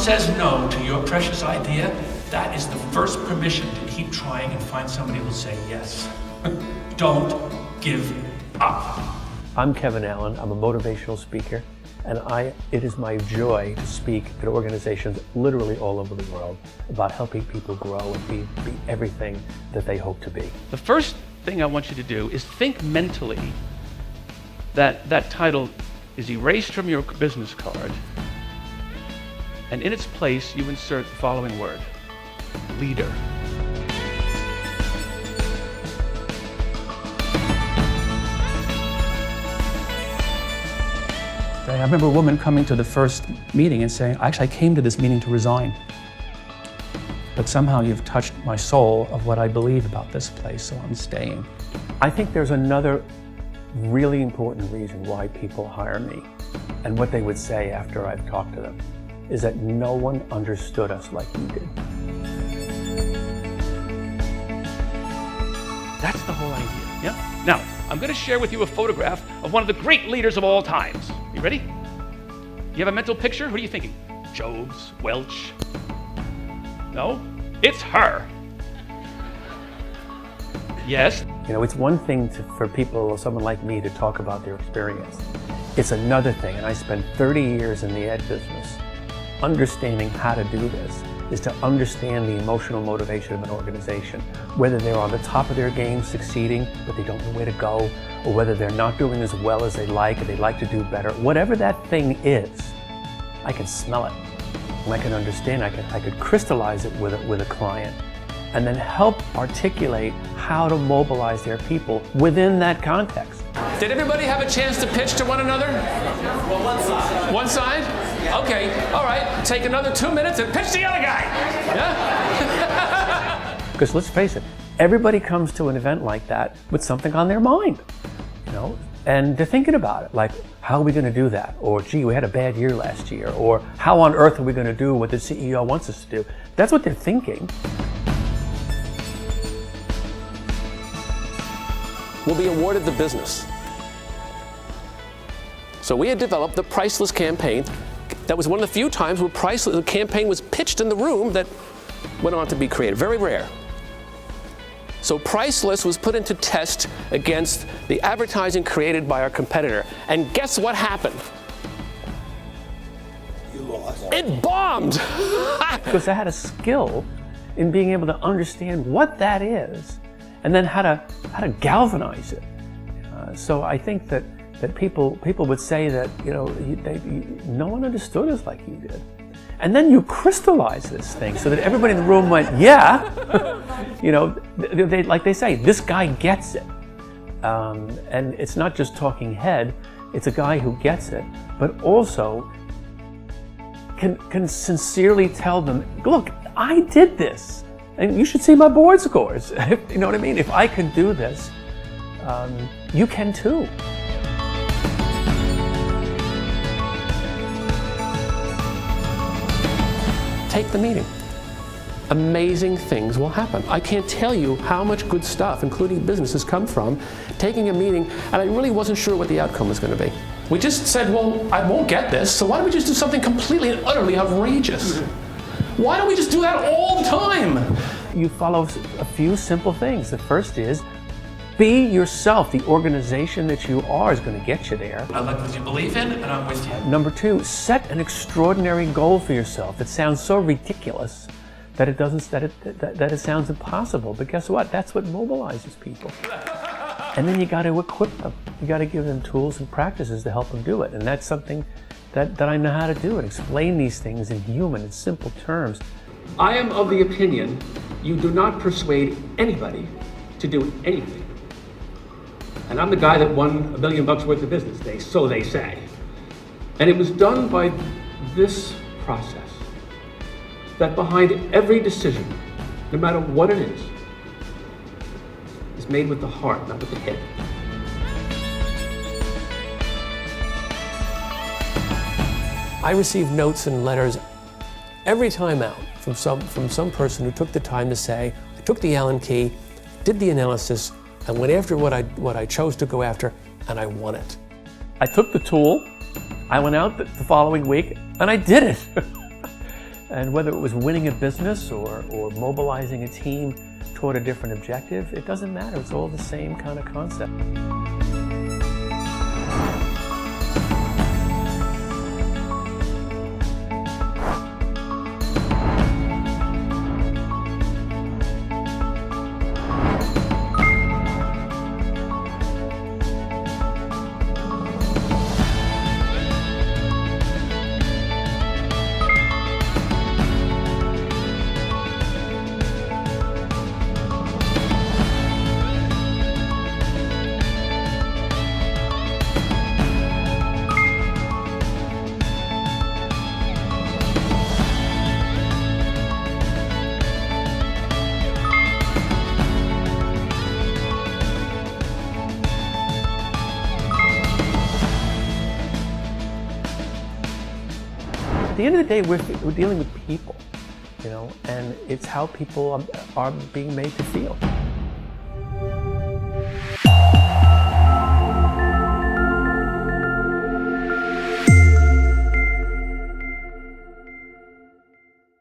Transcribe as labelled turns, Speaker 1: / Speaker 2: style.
Speaker 1: says no to your precious idea, that is the first permission to keep trying and find somebody who will say yes. Don't give up.
Speaker 2: I'm Kevin Allen. I'm a motivational speaker, and it is my joy to speak at organizations literally all over the world about helping people grow and be everything that they hope to be.
Speaker 3: The first thing I want you to do is think mentally that that title is erased from your business card, and in its place you insert the following word: leader.
Speaker 4: I remember a woman coming to the first meeting and saying, actually, I came to this meeting to resign, but somehow you've touched my soul of what I believe about this place, so I'm staying.
Speaker 2: I think there's another really important reason why people hire me, and what they would say after I've talked to them, is that no one understood us like you did.
Speaker 3: That's the whole idea, yeah? Now, I'm going to share with you a photograph of one of the great leaders of all times. You ready? You have a mental picture? What are you thinking? Jobs, Welch? No? It's her. Yes?
Speaker 2: You know, it's one thing for people, someone like me, to talk about their experience. It's another thing, and I spent 30 years in the ed business. Understanding how to do this is to understand the emotional motivation of an organization, whether they're on the top of their game succeeding, but they don't know where to go, or whether they're not doing as well as they like, or they'd like to do better. Whatever that thing is, I can smell it, and I can understand. I could crystallize it with a client, and then help articulate how to mobilize their people within that context.
Speaker 5: Did everybody have a chance to pitch to one another? Well, one side. One side? Okay, all right. Take another 2 minutes and pitch the other guy. Yeah?
Speaker 2: Because let's face it, everybody comes to an event like that with something on their mind, you know, and they're thinking about it, like, how are we going to do that? Or, gee, we had a bad year last year. Or, how on earth are we going to do what the CEO wants us to do? That's what they're thinking.
Speaker 5: Will be awarded the business. So we had developed the Priceless campaign. That was one of the few times where Priceless, the campaign was pitched in the room that went on to be created. Very rare. So Priceless was put into test against the advertising created by our competitor. And guess what happened? You lost. It bombed!
Speaker 2: Because I had a skill in being able to understand what that is, and then how to galvanize it. So I think that people would say that, you know, no one understood us like you did. And then you crystallize this thing so that everybody in the room went, yeah, you know, like they say, this guy gets it. And it's not just talking head, it's a guy who gets it, but also can sincerely tell them, look, I did this. And you should see my board scores. You know what I mean? If I can do this, you can too.
Speaker 5: Take the meeting. Amazing things will happen. I can't tell you how much good stuff, including business, has come from taking a meeting, and I really wasn't sure what the outcome was going to be. We just said, well, I won't get this, so why don't we just do something completely and utterly outrageous? Why don't we just do that all the time?
Speaker 2: You follow a few simple things. The first is, be yourself. The organization that you are is going to get you there.
Speaker 1: I like what you believe in, and I'm with you.
Speaker 2: Number two, set an extraordinary goal for yourself. It sounds so ridiculous that it sounds impossible. But guess what? That's what mobilizes people. And then you got to equip them. You got to give them tools and practices to help them do it. And that's something that I know how to do, and explain these things in human and simple terms.
Speaker 6: I am of the opinion you do not persuade anybody to do anything. And I'm the guy that won $1 million worth of business, so they say. And it was done by this process, that behind every decision, no matter what it is made with the heart, not with the head.
Speaker 5: I receive notes and letters every time out from some person who took the time to say, I took the Allen key, did the analysis, and went after what I chose to go after, and I won it.
Speaker 2: I took the tool, I went out the following week, and I did it. And whether it was winning a business or mobilizing a team toward a different objective, it doesn't matter. It's all the same kind of concept. At the end of the day, we're dealing with people, you know, and it's how people are being made to feel.